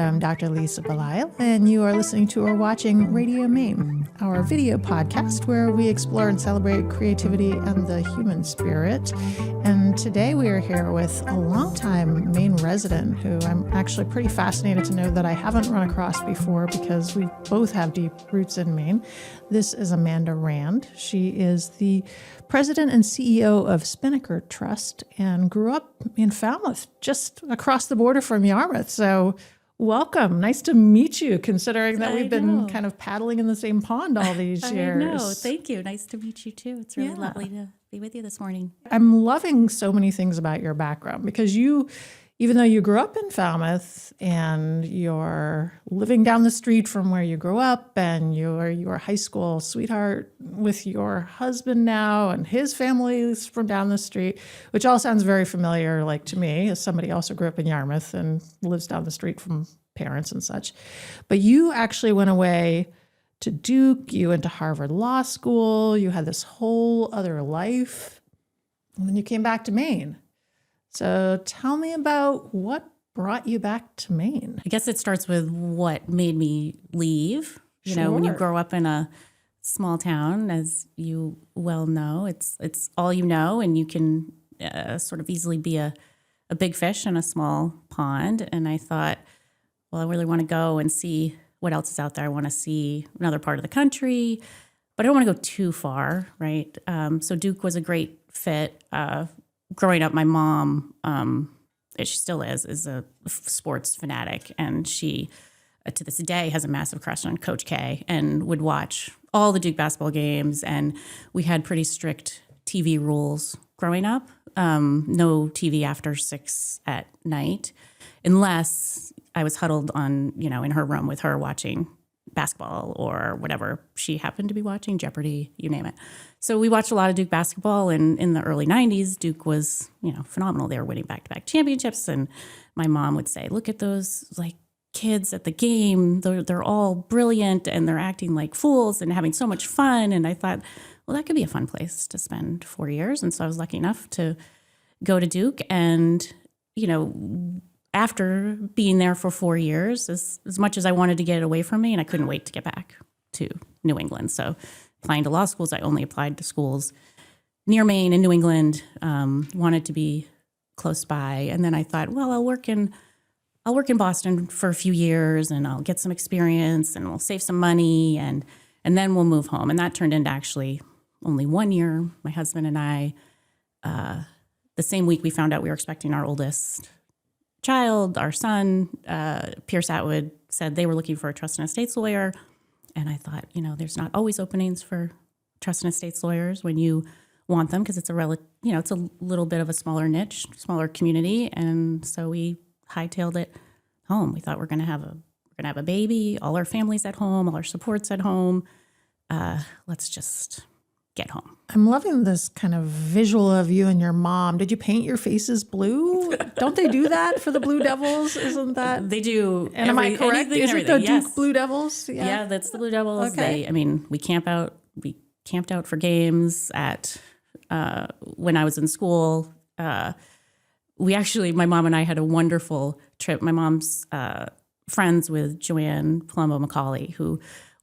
I'm Dr. Lisa Belisle, and you are listening to or watching Radio Maine, our video podcast where we explore and celebrate creativity and the human spirit. And today we are here with a longtime Maine resident who I'm actually pretty fascinated to know that I haven't run across before because we both have deep roots in Maine. This is Amanda Rand. She is the president and CEO of Spinnaker Trust and grew up in Falmouth, just across the border from Yarmouth. So welcome. Nice to meet you, considering that we've been kind of paddling in the same pond all these years. I know. Thank you. Nice to meet you, too. It's really lovely to be with you this morning. I'm loving so many things about your background because you, even though you grew up in Falmouth and you're living down the street from where you grew up and you're your high school sweetheart with your husband now and his family is from down the street, which all sounds very familiar, like to me, as somebody also grew up in Yarmouth and lives down the street from parents and such. But you actually went away to Duke, you went to Harvard Law School, you had this whole other life, and then you came back to Maine. So tell me about what brought you back to Maine. I guess it starts with what made me leave. You know, when you grow up in a small town, as you well know, it's all you know, and you can sort of easily be a big fish in a small pond. And I thought, well, I really want to go and see what else is out there. I want to see another part of the country, but I don't want to go too far, right? So Duke was a great fit. Growing up, my mom, she still is a sports fanatic, and she, to this day, has a massive crush on Coach K and would watch all the Duke basketball games. And we had pretty strict TV rules growing up. No TV after 6 at night, unless I was huddled on, in her room with her watching basketball or whatever she happened to be watching, Jeopardy, you name it. So we watched a lot of Duke basketball, and in the early 90s, Duke was, phenomenal. They were winning back-to-back championships, and my mom would say, look at those, kids at the game. They're all brilliant, and they're acting like fools and having so much fun. And I thought, well, that could be a fun place to spend 4 years. And so I was lucky enough to go to Duke, and, after being there for 4 years, as much as I wanted to get it away from me, and I couldn't wait to get back to New England. So applying to law schools, I only applied to schools near Maine and New England, wanted to be close by. And then I thought, well, I'll work in Boston for a few years, and I'll get some experience, and we'll save some money, and then we'll move home. And that turned into actually only 1 year. My husband and I, the same week we found out we were expecting our oldest child, our son, Pierce Atwood, said they were looking for a trust and estates lawyer. And I thought, there's not always openings for trust and estates lawyers when you want them, because it's it's a little bit of a smaller niche, smaller community. And so we hightailed it home. We thought we're going to have a baby, all our families at home, all our supports at home. Let's just get home. I'm loving this kind of visual of you and your mom. Did you paint your faces blue? Don't they do that for the Blue Devils? Isn't that? They do. And am I correct? Is it the Duke Blue Devils? Yeah, that's the Blue Devils. Okay. We camped out for games at when I was in school. My mom and I had a wonderful trip. My mom's friends with Joanne Palumbo Macaulay, who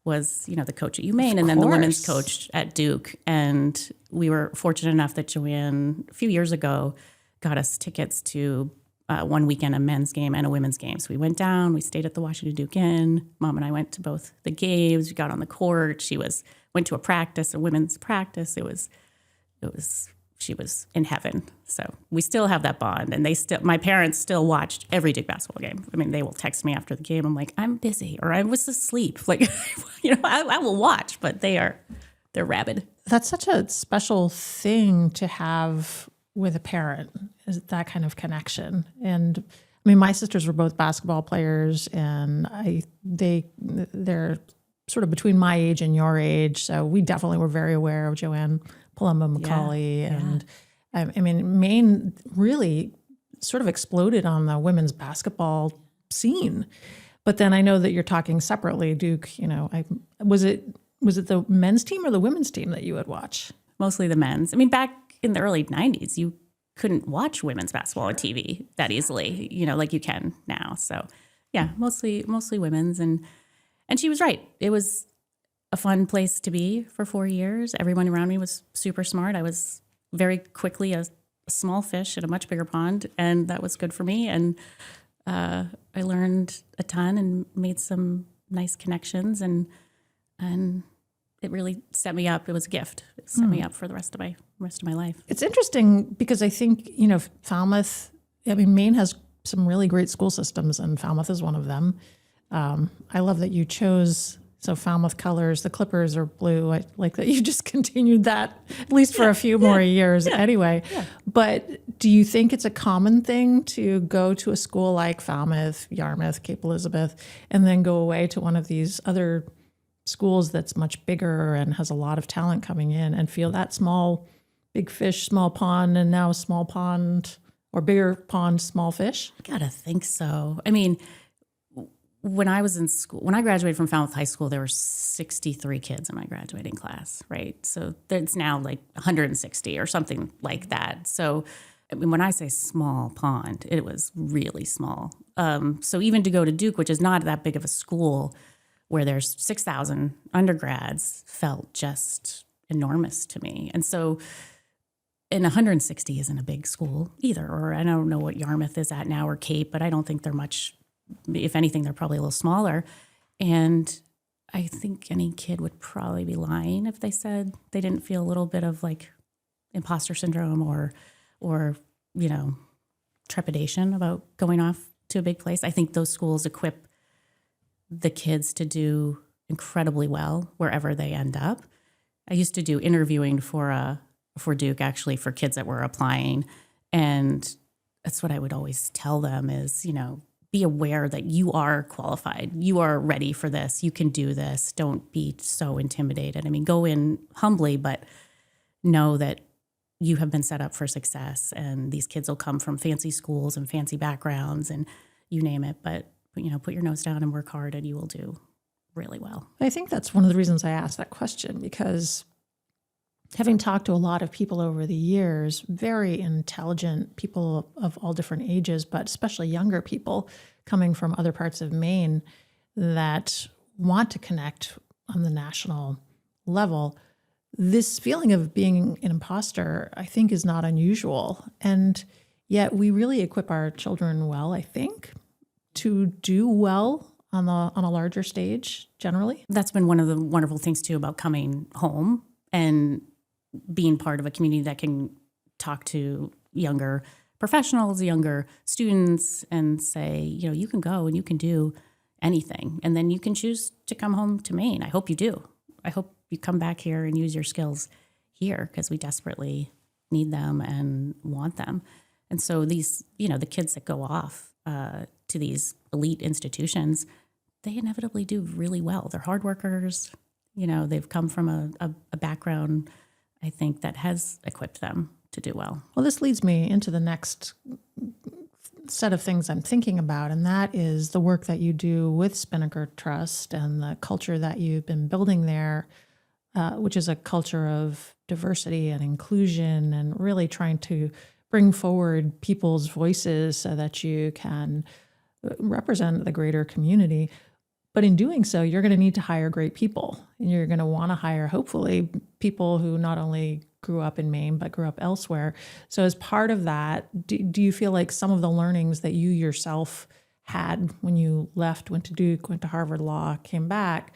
was, the coach at UMaine, and then the women's coach at Duke. And we were fortunate enough that Joanne, a few years ago, got us tickets to one weekend, a men's game and a women's game. So we went down, we stayed at the Washington Duke Inn. Mom and I went to both the games. We got on the court. She went to a women's practice. She was in heaven. So we still have that bond. And my parents still watched every Duke basketball game. I mean, they will text me after the game. I'm like, I'm busy, or I was asleep. I will watch, but they're rabid. That's such a special thing to have with a parent, is that kind of connection. And I mean, my sisters were both basketball players, and they're sort of between my age and your age. So we definitely were very aware of Joanne Palumbo Macaulay. Yeah. And I mean, Maine really sort of exploded on the women's basketball scene. But then I know that you're talking separately, Duke, was it the men's team or the women's team that you would watch? Mostly the men's. I mean, back in the early 90s, you couldn't watch women's basketball on TV that easily, like you can now. So Yeah, mostly women's, and she was right. It was a fun place to be for 4 years. Everyone around me was super smart. I was very quickly a small fish in a much bigger pond, and that was good for me. And I learned a ton and made some nice connections, and it really set me up. It was a gift. It set me up for the rest of my life. It's interesting because I think, Falmouth, Maine has some really great school systems, and Falmouth is one of them. I love that you chose, so Falmouth colors, the Clippers are blue. I like that you just continued that, at least for a few more years anyway. Yeah. But do you think it's a common thing to go to a school like Falmouth, Yarmouth, Cape Elizabeth, and then go away to one of these other schools that's much bigger and has a lot of talent coming in and feel that small, big fish, small pond, and now small pond or bigger pond, small fish? I gotta think so. When I was in school, when I graduated from Falmouth High School, there were 63 kids in my graduating class, right? So it's now like 160 or something like that. So when I say small pond, it was really small. So even to go to Duke, which is not that big of a school, where there's 6,000 undergrads, felt just enormous to me. And so, and 160 isn't a big school either, or I don't know what Yarmouth is at now or Cape, but I don't think they're much, if anything, they're probably a little smaller. And I think any kid would probably be lying if they said they didn't feel a little bit of like imposter syndrome or trepidation about going off to a big place. I think those schools equip the kids to do incredibly well wherever they end up. I used to do interviewing for Duke, actually, for kids that were applying. And that's what I would always tell them is, be aware that you are qualified. You are ready for this. You can do this. Don't be so intimidated. Go in humbly, but know that you have been set up for success. And these kids will come from fancy schools and fancy backgrounds and you name it. But put your nose down and work hard and you will do really well. I think that's one of the reasons I asked that question, because having talked to a lot of people over the years, very intelligent people of all different ages, but especially younger people coming from other parts of Maine that want to connect on the national level, this feeling of being an imposter, I think, is not unusual. And yet we really equip our children well, I think, to do well on a larger stage generally. That's been one of the wonderful things too about coming home and being part of a community that can talk to younger professionals, younger students, and say, you can go and you can do anything. And then you can choose to come home to Maine. I hope you do. I hope you come back here and use your skills here because we desperately need them and want them. And so these, the kids that go off to these elite institutions, they inevitably do really well. They're hard workers. They've come from a background, I think, that has equipped them to do well. Well, this leads me into the next set of things I'm thinking about, and that is the work that you do with Spinnaker Trust and the culture that you've been building there, which is a culture of diversity and inclusion and really trying to bring forward people's voices so that you can represent the greater community. But in doing so, you're going to need to hire great people. And you're going to want to hire, hopefully, people who not only grew up in Maine, but grew up elsewhere. So as part of that, do you feel like some of the learnings that you yourself had when you left, went to Duke, went to Harvard Law, came back,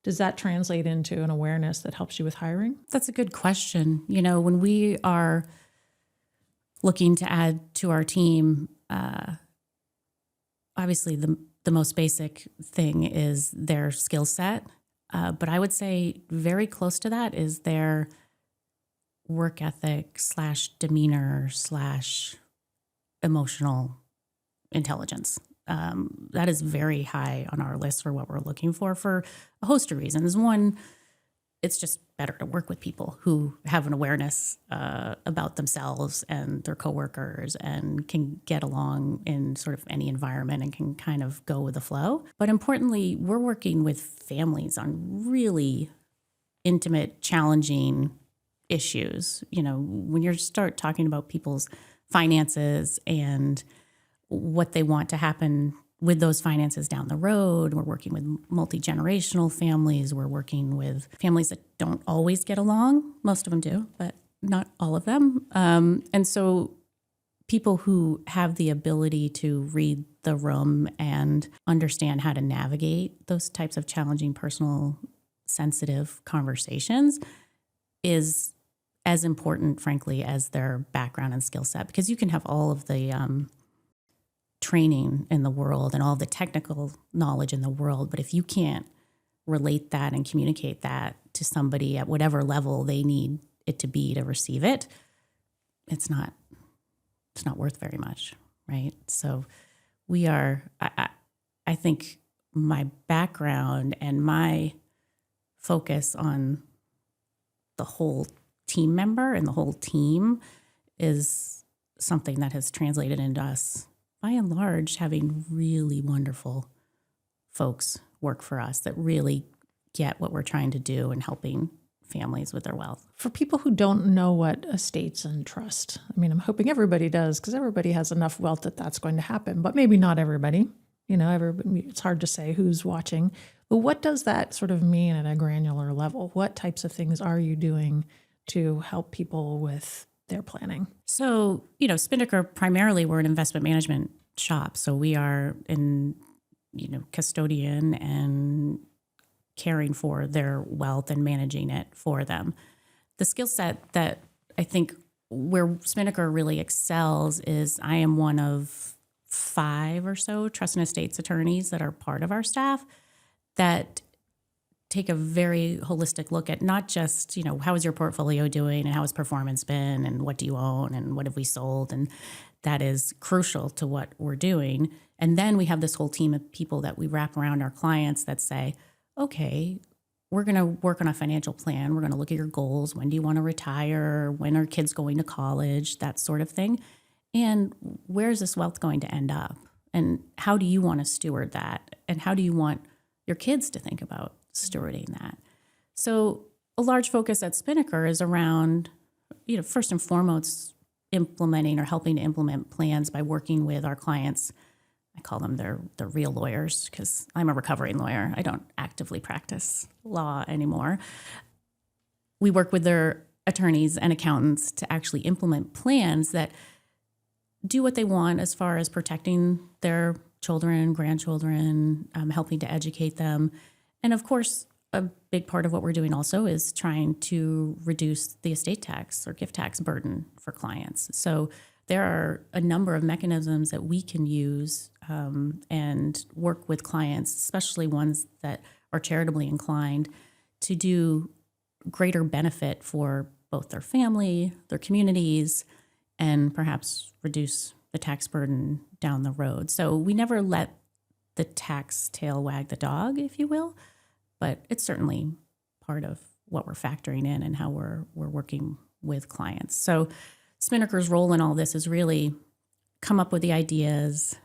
does that translate into an awareness that helps you with hiring? That's a good question. When we are looking to add to our team, obviously the most basic thing is their skill set. But I would say very close to that is their work ethic / demeanor / emotional intelligence. That is very high on our list for what we're looking for a host of reasons. One, it's just better to work with people who have an awareness about themselves and their coworkers and can get along in sort of any environment and can kind of go with the flow. But importantly, we're working with families on really intimate, challenging issues. When you start talking about people's finances and what they want to happen with those finances down the road. We're working with multi-generational families. We're working with families that don't always get along. Most of them do, but not all of them. And so people who have the ability to read the room and understand how to navigate those types of challenging, personal, sensitive conversations is as important, frankly, as their background and skill set, because you can have all of the training in the world and all the technical knowledge in the world, but if you can't relate that and communicate that to somebody at whatever level they need it to be to receive it, it's not worth very much, right? So we are, I think my background and my focus on the whole team member and the whole team is something that has translated into us, by and large, having really wonderful folks work for us that really get what we're trying to do and helping families with their wealth. For people who don't know what estates and trust, I mean, I'm hoping everybody does, because everybody has enough wealth that that's going to happen, but maybe not everybody. You know, everybody, it's hard to say who's watching. But what does that sort of mean at a granular level? What types of things are you doing to help people with their planning? So, you know, Spinnaker, primarily we're an investment management shop. So we are in, you know, custodian and caring for their wealth and managing it for them. The skill set that I think where Spinnaker really excels is I am one of 5 or so trust and estates attorneys that are part of our staff that take a very holistic look at not just, you know, how is your portfolio doing and how has performance been and what do you own and what have we sold, and that is crucial to what we're doing. And then we have this whole team of people that we wrap around our clients that say, okay, we're going to work on a financial plan. We're going to look at your goals. When do you want to retire? When are kids going to college? That sort of thing. And where's this wealth going to end up? And how do you want to steward that? And how do you want your kids to think about stewarding that? So a large focus at Spinnaker is around, you know, first and foremost, implementing or helping to implement plans by working with our clients. I call them the real lawyers because I'm a recovering lawyer. I don't actively practice law anymore. We work with their attorneys and accountants to actually implement plans that do what they want as far as protecting their children, grandchildren, helping to educate them. And of course, a big part of what we're doing also is trying to reduce the estate tax or gift tax burden for clients. So there are a number of mechanisms that we can use and work with clients, especially ones that are charitably inclined, to do greater benefit for both their family, their communities, and perhaps reduce the tax burden down the road. So we never let the tax tail wag the dog, if you will, but it's certainly part of what we're factoring in and how we're working with clients. So Spinnaker's role in all this is really come up with the ideas,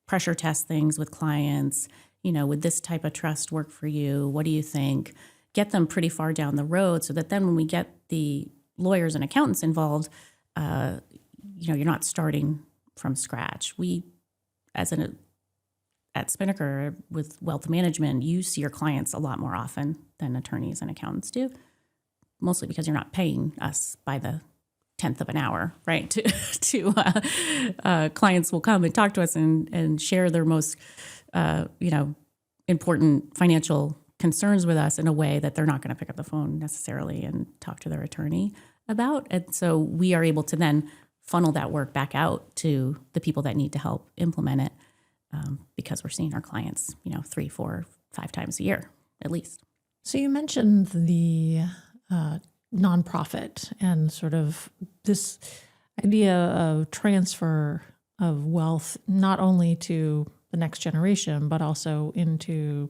pressure test things with clients. You know, would this type of trust work for you? What do you think? Get them pretty far down the road so that then when we get the lawyers and accountants involved, you know, you're not starting from scratch. We, at Spinnaker with wealth management, you see your clients a lot more often than attorneys and accountants do, mostly because you're not paying us by the 10th of an hour, right? Clients will come and talk to us and share their most, you know, important financial concerns with us in a way that they're not going to pick up the phone necessarily and talk to their attorney about. And so we are able to then funnel that work back out to the people that need to help implement it because we're seeing our clients, you know, 3, 4, 5 times a year at least. So you mentioned the nonprofit and sort of this idea of transfer of wealth, not only to the next generation, but also into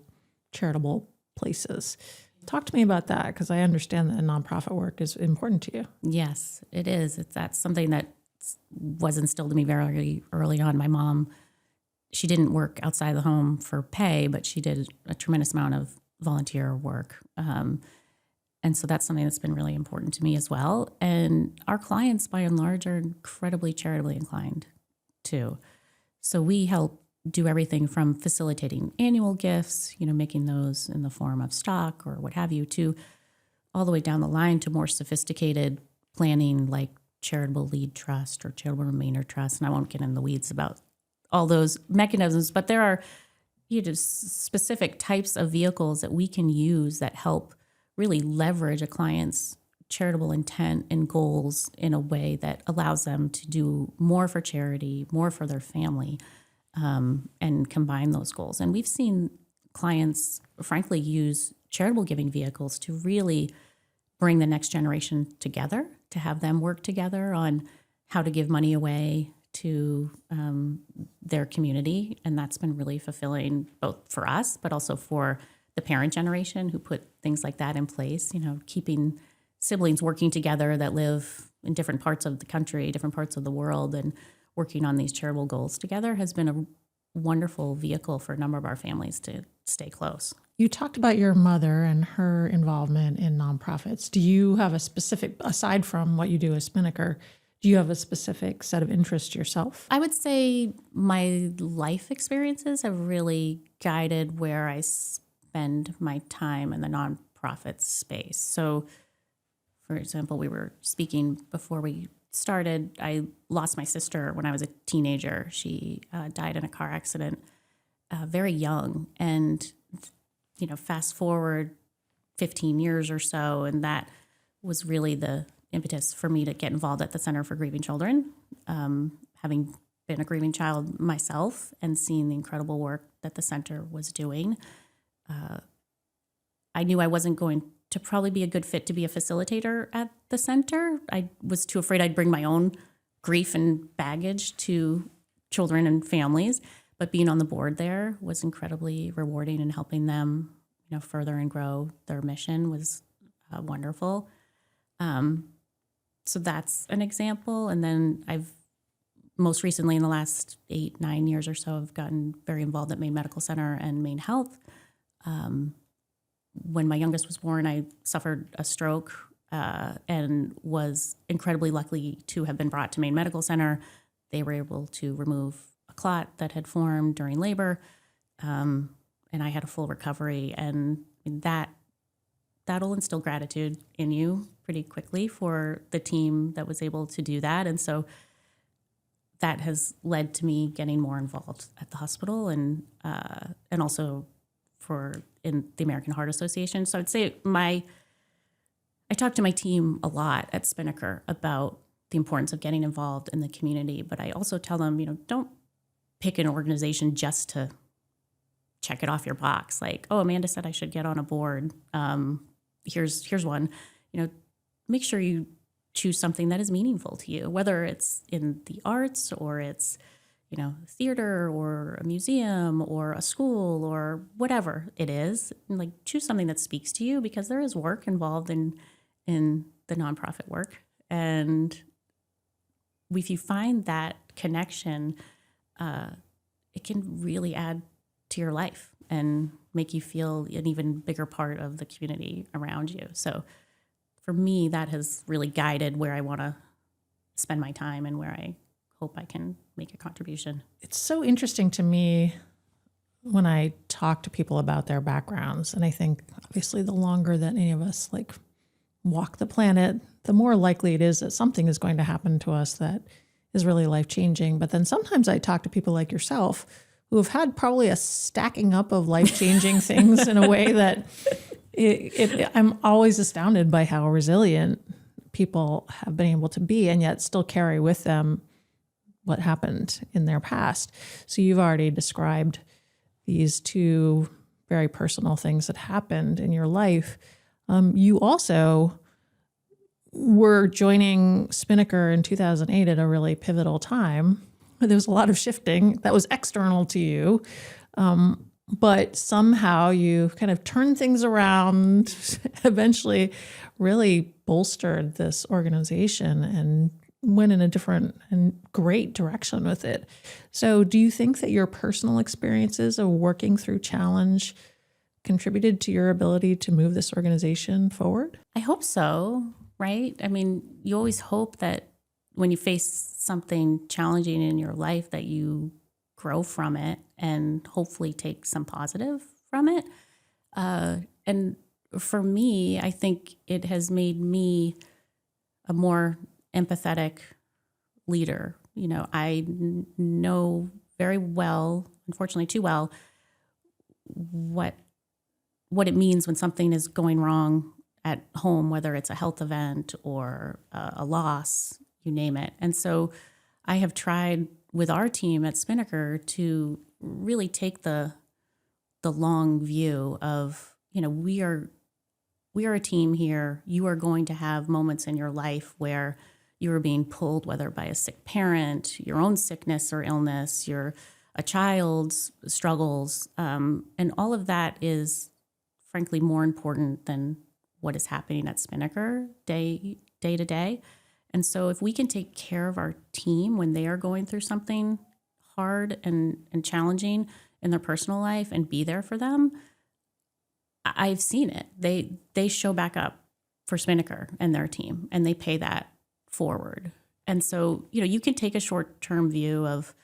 charitable places. Talk to me about that, because I understand that nonprofit work is important to you. Yes, it is. That's something that was instilled in me very early on. My mom, she didn't work outside the home for pay, but she did a tremendous amount of volunteer work. And so that's something that's been really important to me as well. And our clients, by and large, are incredibly charitably inclined too. So we help do everything from facilitating annual gifts, making those in the form of stock or what have you, to all the way down the line to more sophisticated planning like charitable lead trust or charitable remainder trust. And I won't get in the weeds about all those mechanisms, but there are specific types of vehicles that we can use that help really leverage a client's charitable intent and goals in a way that allows them to do more for charity, more for their family, and combine those goals. And we've seen clients, frankly, use charitable giving vehicles to really bring the next generation together, to have them work together on how to give money away to their community. And that's been really fulfilling both for us, but also for the parent generation who put things like that in place, keeping siblings working together that live in different parts of the country, different parts of the world, and working on these charitable goals together has been a wonderful vehicle for a number of our families to stay close. You talked about your mother and her involvement in nonprofits. Do you have a specific, aside from what you do as Spinnaker, do you have a specific set of interests yourself? I would say my life experiences have really guided where I spend my time in the nonprofit space. So, for example, we were speaking before we started. I lost my sister when I was a teenager. She died in a car accident very young. And, fast forward 15 years or so, and that was really the impetus for me to get involved at the Center for Grieving Children, having been a grieving child myself and seeing the incredible work that the center was doing. I knew I wasn't going to probably be a good fit to be a facilitator at the center. I was too afraid I'd bring my own grief and baggage to children and families, but being on the board there was incredibly rewarding, and helping them, further and grow their mission was wonderful. So that's an example. And then I've most recently in the last 8-9 years or so, I've gotten very involved at Maine Medical Center and Maine Health. When my youngest was born, I suffered a stroke and was incredibly lucky to have been brought to Maine Medical Center. They were able to remove a clot that had formed during labor, and I had a full recovery. And that'll instill gratitude in you pretty quickly for the team that was able to do that. And so that has led to me getting more involved at the hospital and also in the American Heart Association. So I'd say I talk to my team a lot at Spinnaker about the importance of getting involved in the community, but I also tell them, don't pick an organization just to check it off your box. Like, oh, Amanda said I should get on a board. Here's one. Make sure you choose something that is meaningful to you, whether it's in the arts or it's, theater or a museum or a school or whatever it is. Like, choose something that speaks to you, because there is work involved in the nonprofit work. And if you find that connection, it can really add to your life and make you feel an even bigger part of the community around you. So for me, that has really guided where I want to spend my time and where I hope I can make a contribution. It's so interesting to me when I talk to people about their backgrounds. And I think obviously the longer that any of us walk the planet, the more likely it is that something is going to happen to us that is really life-changing. But then sometimes I talk to people like yourself who have had probably a stacking up of life-changing things in a way that I'm always astounded by how resilient people have been able to be and yet still carry with them what happened in their past. So you've already described these two very personal things that happened in your life. You also were joining Spinnaker in 2008 at a really pivotal time. There was a lot of shifting that was external to you, but somehow you kind of turned things around, eventually really bolstered this organization and went in a different and great direction with it. So do you think that your personal experiences of working through challenge contributed to your ability to move this organization forward? I hope so, right? I mean, you always hope that when you face something challenging in your life that you grow from it and hopefully take some positive from it. And for me, I think it has made me a more empathetic leader. I know very well, unfortunately too well, what it means when something is going wrong at home, whether it's a health event or a loss, you name it. And so I have tried with our team at Spinnaker to really take the long view of, we are a team here. You are going to have moments in your life where you are being pulled, whether by a sick parent, your own sickness or illness, a child's struggles, and all of that is, frankly, more important than what is happening at Spinnaker day to day. And so if we can take care of our team when they are going through something hard and challenging in their personal life and be there for them, I've seen it. They show back up for Spinnaker and their team, and they pay that forward. And so, you can take a short-term view of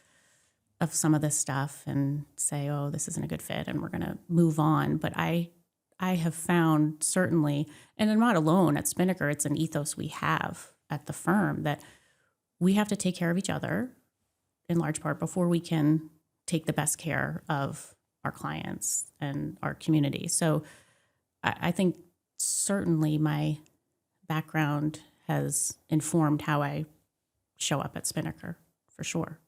some of this stuff and say, oh, this isn't a good fit and we're going to move on. But I have found certainly, and I'm not alone at Spinnaker, it's an ethos we have at the firm that we have to take care of each other in large part before we can take the best care of our clients and our community. So I think certainly my background has informed how I show up at Spinnaker, for sure.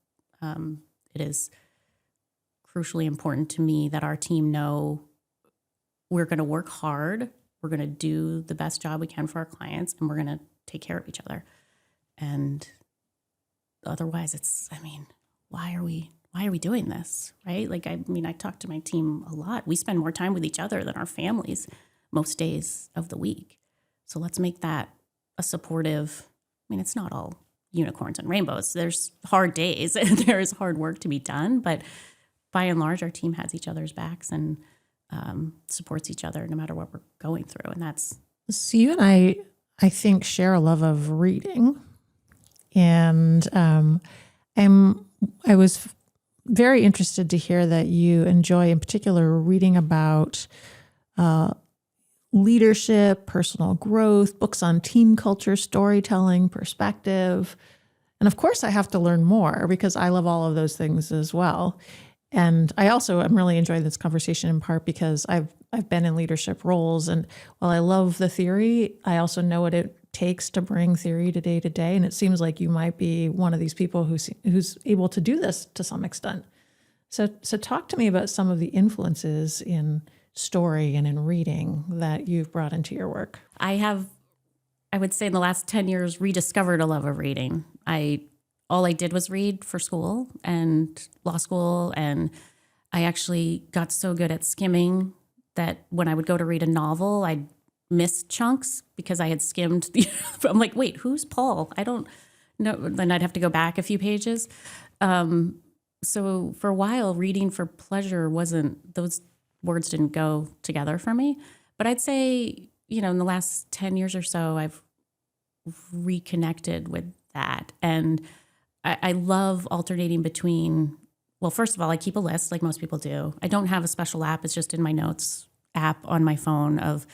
It is crucially important to me that our team know we're going to work hard, we're going to do the best job we can for our clients, and we're going to take care of each other. And otherwise, why are we doing this, right? I talk to my team a lot. We spend more time with each other than our families most days of the week. So let's make that a supportive, it's not all unicorns and rainbows. There's hard days and there's hard work to be done, but by and large, our team has each other's backs and supports each other no matter what we're going through. And that's... So you and I think, share a love of reading. And I was very interested to hear that you enjoy, in particular, reading about leadership, personal growth, books on team culture, storytelling, perspective. And of course, I have to learn more because I love all of those things as well. And I also am really enjoying this conversation in part because I've been in leadership roles. And while I love the theory, I also know what it takes to bring theory to day. And it seems like you might be one of these people who's able to do this to some extent. So talk to me about some of the influences in story and in reading that you've brought into your work. I would say in the last 10 years, rediscovered a love of reading. All I did was read for school and law school, and I actually got so good at skimming that when I would go to read a novel, I'd miss chunks because I had skimmed. I'm like, wait, who's Paul? I don't know. Then I'd have to go back a few pages. So for a while, reading for pleasure those words didn't go together for me. But I'd say, in the last 10 years or so, I've reconnected with that. And I love alternating between, well, first of all, I keep a list like most people do. I don't have a special app. It's just in my notes app on my phone of,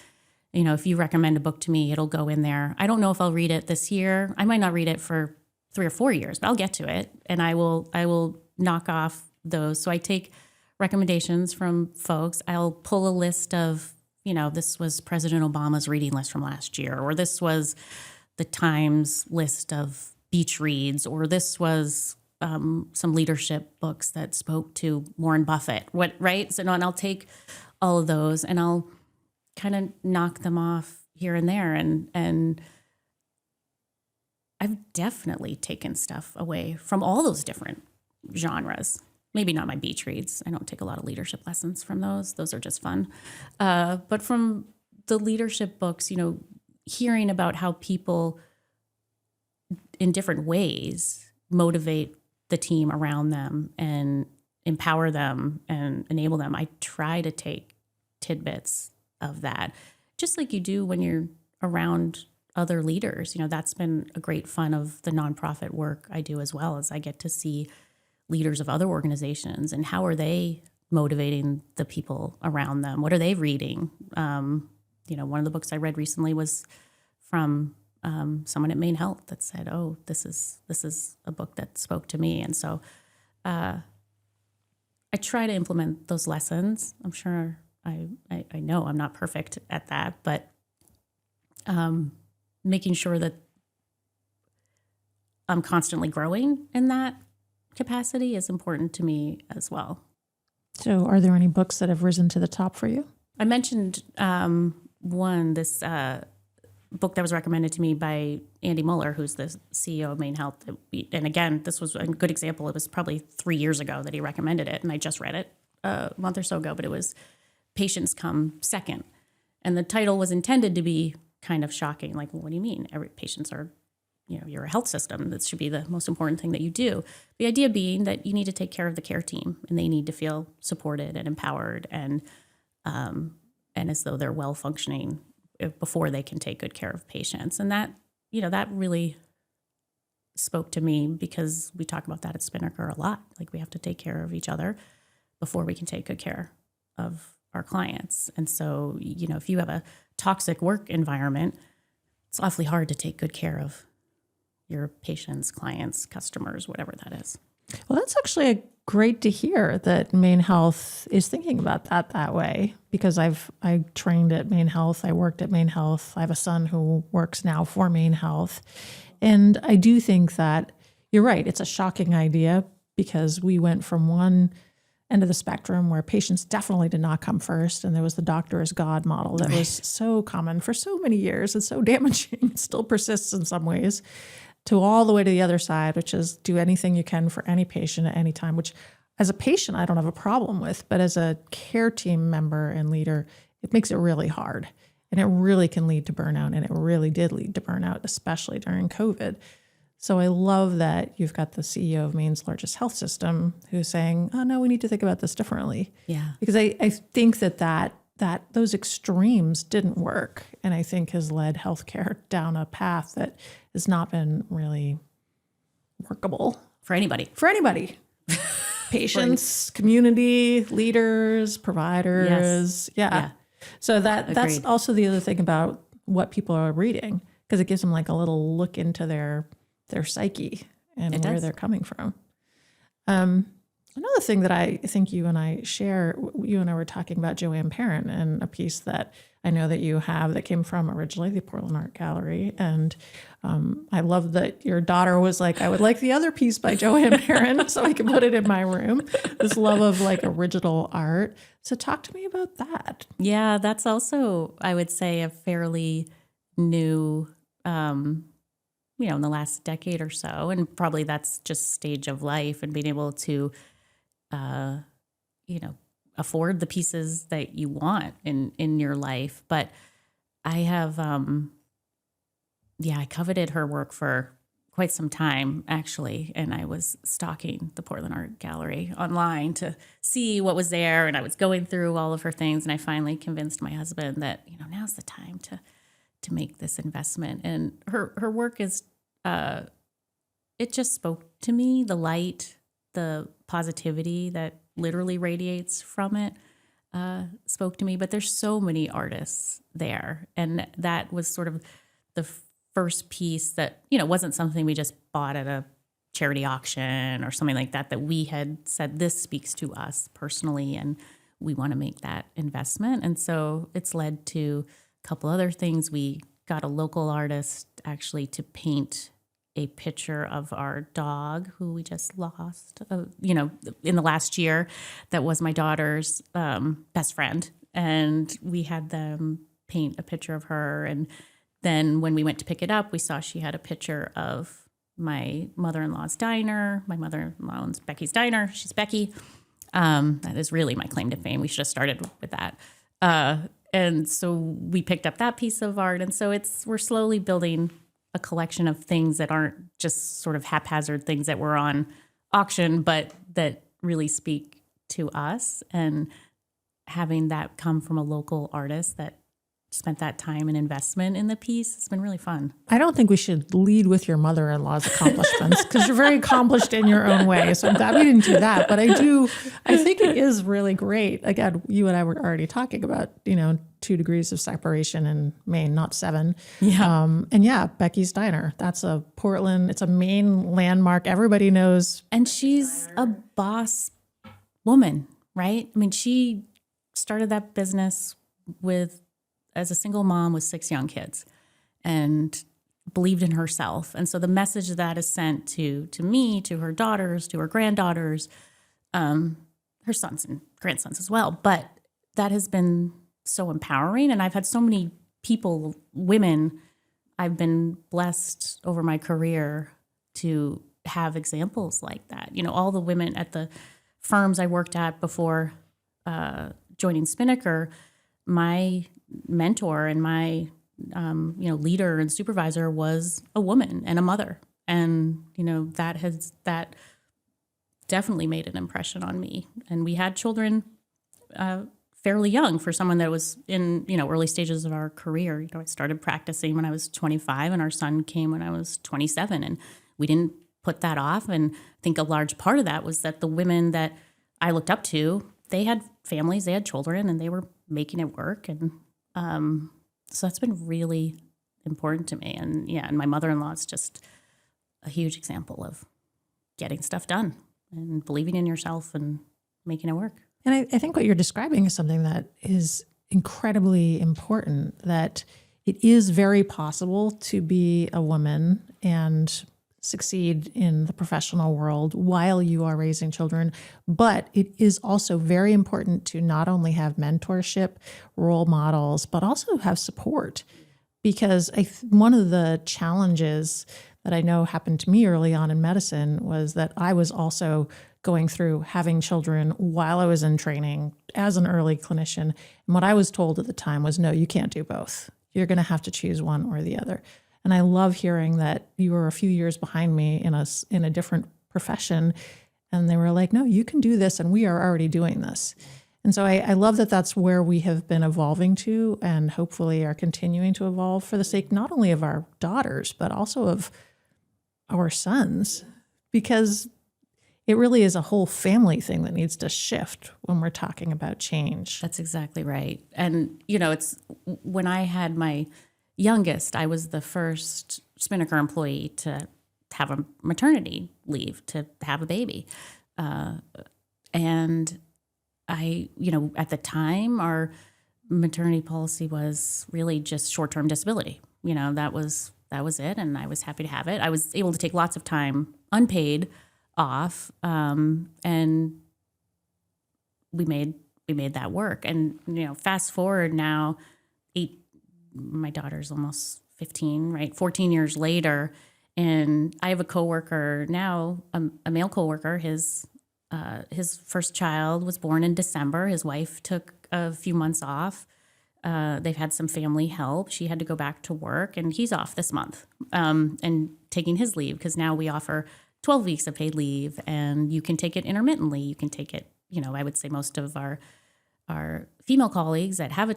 if you recommend a book to me, it'll go in there. I don't know if I'll read it this year. I might not read it for 3 or 4 years, but I'll get to it. And I will knock off those. So I take recommendations from folks. I'll pull a list of, this was President Obama's reading list from last year, or this was the Times list of beach reads, or this was some leadership books that spoke to Warren Buffett. Right? So and I'll take all of those and I'll kind of knock them off here and there. And I've definitely taken stuff away from all those different genres. Maybe not my beach reads. I don't take a lot of leadership lessons from those. Those are just fun. But from the leadership books, hearing about how people in different ways motivate the team around them and empower them and enable them. I try to take tidbits of that, just like you do when you're around other leaders. That's been a great fun of the nonprofit work I do as well, as I get to see leaders of other organizations and how are they motivating the people around them? What are they reading? One of the books I read recently was from someone at Maine Health that said, "Oh, this is a book that spoke to me." And so I try to implement those lessons. I'm sure I know I'm not perfect at that, but making sure that I'm constantly growing in that capacity is important to me as well. So are there any books that have risen to the top for you? I mentioned this book that was recommended to me by Andy Muller, who's the CEO of Maine Health. And again, this was a good example. It was probably 3 years ago that he recommended it, and I just read it a month or so ago, but it was Patients Come Second. And the title was intended to be kind of shocking. Like, well, what do you mean? Patients are, you're a health system. That should be the most important thing that you do. The idea being that you need to take care of the care team, and they need to feel supported and empowered and as though they're well functioning before they can take good care of patients. And that, that really spoke to me because we talk about that at Spinnaker a lot. Like, we have to take care of each other before we can take good care of our clients. And so, if you have a toxic work environment, it's awfully hard to take good care of your patients, clients, customers, whatever that is. Well, that's actually great to hear that Maine Health is thinking about that way, because I trained at Maine Health. I worked at Maine Health. I have a son who works now for Maine Health. And I do think that you're right. It's a shocking idea because we went from one end of the spectrum where patients definitely did not come first. And there was the doctor as God model that was so common for so many years and so damaging. It still persists in some ways, to all the way to the other side, which is do anything you can for any patient at any time, which as a patient, I don't have a problem with, but as a care team member and leader, it makes it really hard. And it really can lead to burnout. And it really did lead to burnout, especially during COVID. So I love that you've got the CEO of Maine's largest health system who's saying, oh, no, we need to think about this differently. Yeah. Because I think that those extremes didn't work. And I think has led healthcare down a path that has not been really workable. For anybody. Patients, community, leaders, providers. Yes. Yeah. So that's also the other thing about what people are reading, because it gives them like a little look into their psyche and where they're coming from. Another thing that I think you and I share, you and I were talking about Joanne Parent and a piece that I know that you have that came from originally the Portland Art Gallery. And I love that your daughter was like, I would like the other piece by Joanne Parent so I can put it in my room. This love of like original art. So talk to me about that. Yeah, that's also, I would say, a fairly new, in the last decade or so. And probably that's just stage of life and being able to afford the pieces that you want in your life. But I have, I coveted her work for quite some time, actually. And I was stalking the Portland Art Gallery online to see what was there. And I was going through all of her things. And I finally convinced my husband that, now's the time to make this investment. And her work is, it just spoke to me, the light, the positivity that literally radiates from it spoke to me. But there's so many artists there. And that was sort of the first piece that, wasn't something we just bought at a charity auction or something like that we had said, this speaks to us personally and we want to make that investment. And so it's led to a couple other things. We got a local artist actually to paint a picture of our dog who we just lost, in the last year. That was my daughter's best friend. And we had them paint a picture of her. And then when we went to pick it up, we saw she had a picture of my mother-in-law's diner. My mother-in-law owns Becky's Diner. She's Becky. That is really my claim to fame. We should have started with that. And so we picked up that piece of art. And so we're slowly building a collection of things that aren't just sort of haphazard things that were on auction, but that really speak to us. And having that come from a local artist that spent that time and investment in the piece. It's been really fun. I don't think we should lead with your mother-in-law's accomplishments because you're very accomplished in your own way. So I'm glad we didn't do that. But I think it is really great. Again, you and I were already talking about, 2 degrees of separation in Maine, not 7. Yeah. And yeah, Becky's Diner. That's a Portland, it's a Maine landmark. Everybody knows. And she's a boss woman, right? I mean, she started that business as a single mom with 6 young kids and believed in herself. And so the message that is sent to me, to her daughters, to her granddaughters, her sons and grandsons as well. But that has been so empowering. And I've had so many people, women, I've been blessed over my career to have examples like that. All the women at the firms I worked at before joining Spinnaker, my mentor and my leader and supervisor was a woman and a mother, and that definitely made an impression on me. And we had children fairly young for someone that was in early stages of our career. I started practicing when I was 25, and our son came when I was 27, and we didn't put that off. And I think a large part of that was that the women that I looked up to, they had families, they had children, and they were making it work. And so that's been really important to me. And and my mother-in-law is just a huge example of getting stuff done and believing in yourself and making it work. And I think what you're describing is something that is incredibly important, that it is very possible to be a woman and succeed in the professional world while you are raising children. But it is also very important to not only have mentorship, role models, but also have support. Because one of the challenges that I know happened to me early on in medicine was that I was also going through having children while I was in training as an early clinician. And what I was told at the time was, no, you can't do both. You're going to have to choose one or the other. And I love hearing that you were a few years behind me in a different profession. And they were like, no, you can do this. And we are already doing this. And so I love that that's where we have been evolving to, and hopefully are continuing to evolve for the sake not only of our daughters, but also of our sons, because it really is a whole family thing that needs to shift when we're talking about change. That's exactly right. And, it's when I had my youngest, I was the first Spinnaker employee to have a maternity leave, to have a baby. And I, at the time, our maternity policy was really just short-term disability. That was it. And I was happy to have it. I was able to take lots of time unpaid off. And we made that work. And, fast forward now, my daughter's almost 15, right? 14 years later. And I have a coworker now, a male coworker. His first child was born in December. His wife took a few months off. They've had some family help. She had to go back to work, and he's off this month and taking his leave, because now we offer 12 weeks of paid leave, and you can take it intermittently. You can take it, I would say most of our female colleagues that have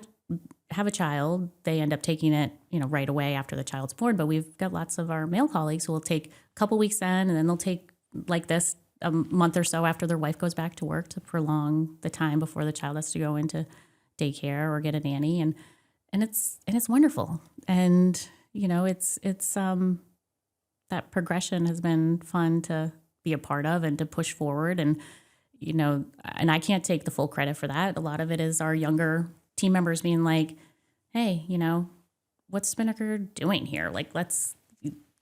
a child, they end up taking it, right away after the child's born. But we've got lots of our male colleagues who will take a couple weeks in, and then they'll take like this a month or so after their wife goes back to work to prolong the time before the child has to go into daycare or get a nanny. And it's wonderful. And, it's that progression has been fun to be a part of and to push forward. And, and I can't take the full credit for that. A lot of it is our younger team members being like, hey, what's Spinnaker doing here? Like,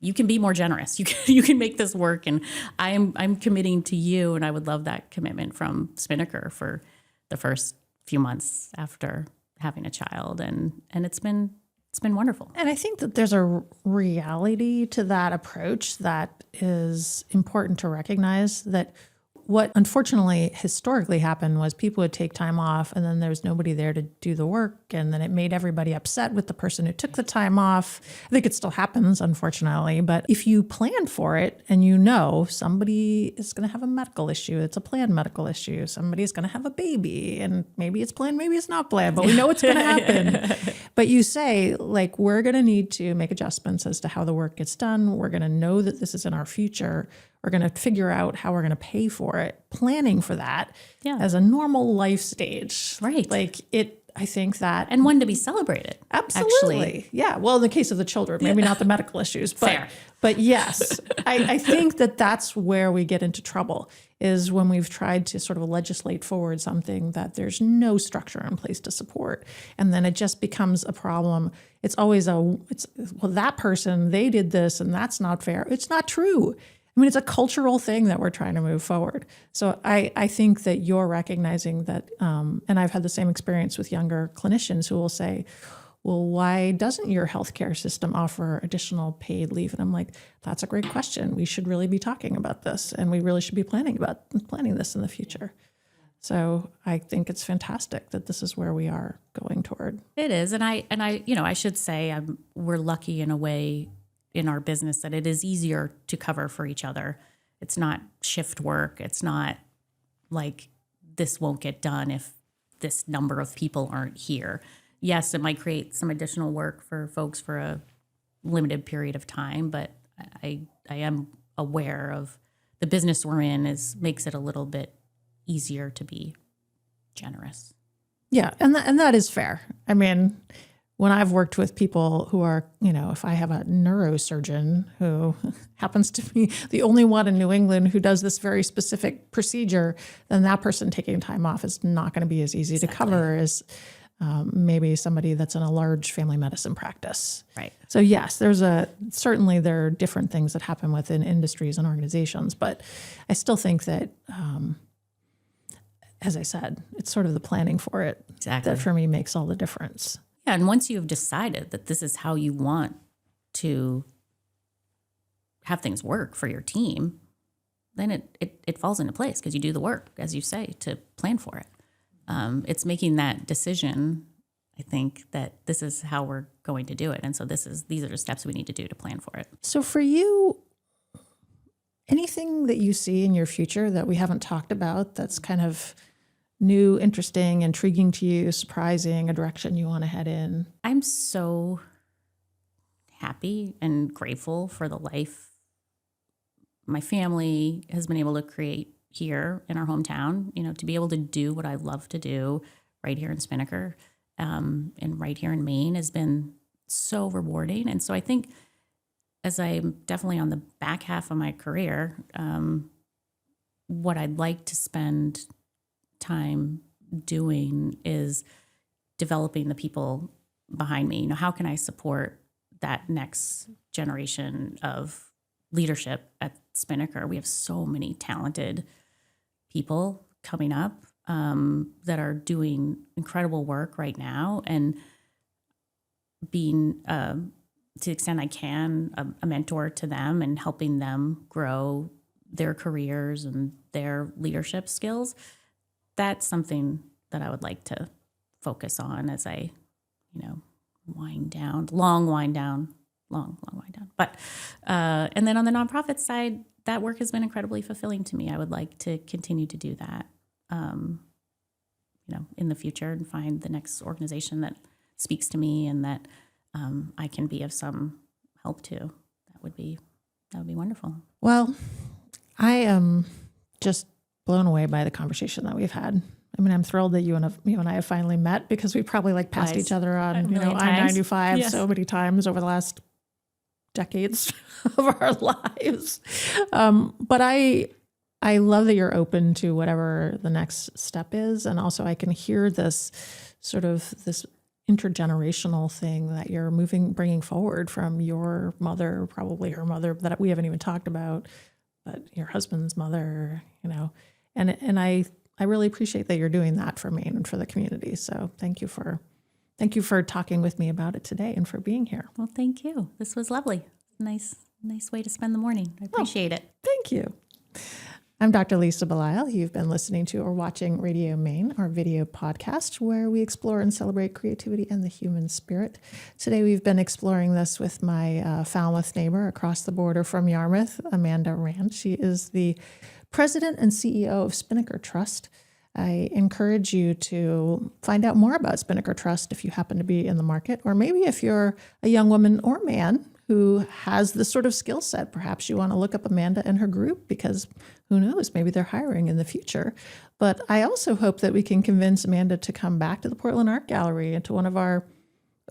you can be more generous. You can make this work. And I'm committing to you. And I would love that commitment from Spinnaker for the first few months after having a child. And it's been wonderful. And I think that there's a reality to that approach that is important to recognize, that what unfortunately historically happened was people would take time off and then there's nobody there to do the work. And then it made everybody upset with the person who took the time off. I think it still happens, unfortunately. But if you plan for it and you know somebody is going to have a medical issue, it's a planned medical issue. Somebody's going to have a baby and maybe it's planned, maybe it's not planned, but we know it's going to happen. But you say, like, we're going to need to make adjustments as to how the work gets done. We're going to know that this is in our future. We're going to figure out how we're going to pay for it, planning for that as a normal life stage. Right. Like I think that. And one to be celebrated. Absolutely. Actually. Yeah. Well, in the case of the children, maybe not the medical issues, but, Fair. But yes, I think that that's where we get into trouble is when we've tried to sort of legislate forward something that there's no structure in place to support. And then it just becomes a problem. It's always well, that person, they did this and that's not fair. It's not true. I mean, it's a cultural thing that we're trying to move forward. So I think that you're recognizing that, and I've had the same experience with younger clinicians who will say, well, why doesn't your healthcare system offer additional paid leave? And I'm like, that's a great question. We should really be talking about this, and we really should be planning this in the future. So I think it's fantastic that this is where we are going toward. It is, and I should say we're lucky in a way in our business that it is easier to cover for each other. It's not shift work. It's not like this won't get done if this number of people aren't here. Yes, it might create some additional work for folks for a limited period of time, but I am aware of the business we're in makes it a little bit easier to be generous. Yeah, and that is fair. I mean, when I've worked with people who are, if I have a neurosurgeon who happens to be the only one in New England who does this very specific procedure, then that person taking time off is not going to be as easy to cover as maybe somebody that's in a large family medicine practice. Right. So yes, certainly there are different things that happen within industries and organizations, but I still think that, as I said, it's sort of the planning for it that for me makes all the difference. Yeah, and once you've decided that this is how you want to have things work for your team, then it falls into place because you do the work, as you say, to plan for it. It's making that decision, I think, that this is how we're going to do it. And so these are the steps we need to do to plan for it. So for you, anything that you see in your future that we haven't talked about that's kind of new, interesting, intriguing to you, surprising, a direction you want to head in? I'm so happy and grateful for the life my family has been able to create here in our hometown, to be able to do what I love to do right here in Spinnaker and right here in Maine has been so rewarding. And so I think as I'm definitely on the back half of my career, what I'd like to spend time doing is developing the people behind me. How can I support that next generation of leadership at Spinnaker? We have so many talented people coming up that are doing incredible work right now, and being, to the extent I can, a mentor to them and helping them grow their careers and their leadership skills. That's something that I would like to focus on as I, wind down, long wind down. But, and then on the nonprofit side, that work has been incredibly fulfilling to me. I would like to continue to do that, in the future, and find the next organization that speaks to me and that I can be of some help to. That would be wonderful. Well, I am just blown away by the conversation that we've had. I mean, I'm thrilled that you and I have finally met, because we probably passed each other on I-95 so many times over the last decades of our lives. But I love that you're open to whatever the next step is. And also I can hear this intergenerational thing that you're bringing forward from your mother, probably her mother that we haven't even talked about, but your husband's mother, and I really appreciate that you're doing that for Maine and for the community. So thank you for talking with me about it today and for being here. Well, thank you. This was lovely. Nice way to spend the morning. I appreciate it. Thank you. I'm Dr. Lisa Belisle. You've been listening to or watching Radio Maine, our video podcast, where we explore and celebrate creativity and the human spirit. Today, we've been exploring this with my Falmouth neighbor across the border from Yarmouth, Amanda Rand. She is the president and CEO of Spinnaker Trust. I encourage you to find out more about Spinnaker Trust if you happen to be in the market, or maybe if you're a young woman or man who has this sort of skill set. Perhaps you want to look up Amanda and her group, because who knows, maybe they're hiring in the future. But I also hope that we can convince Amanda to come back to the Portland Art Gallery and to one of our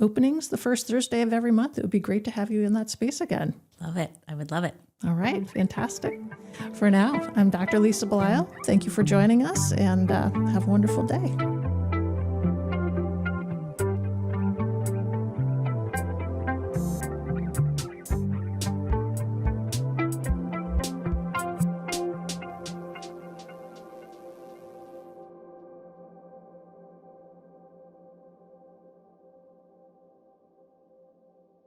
openings the first Thursday of every month. It would be great to have you in that space again. Love it. I would love it. All right, fantastic. For now, I'm Dr. Lisa Belisle. Thank you for joining us, and have a wonderful day.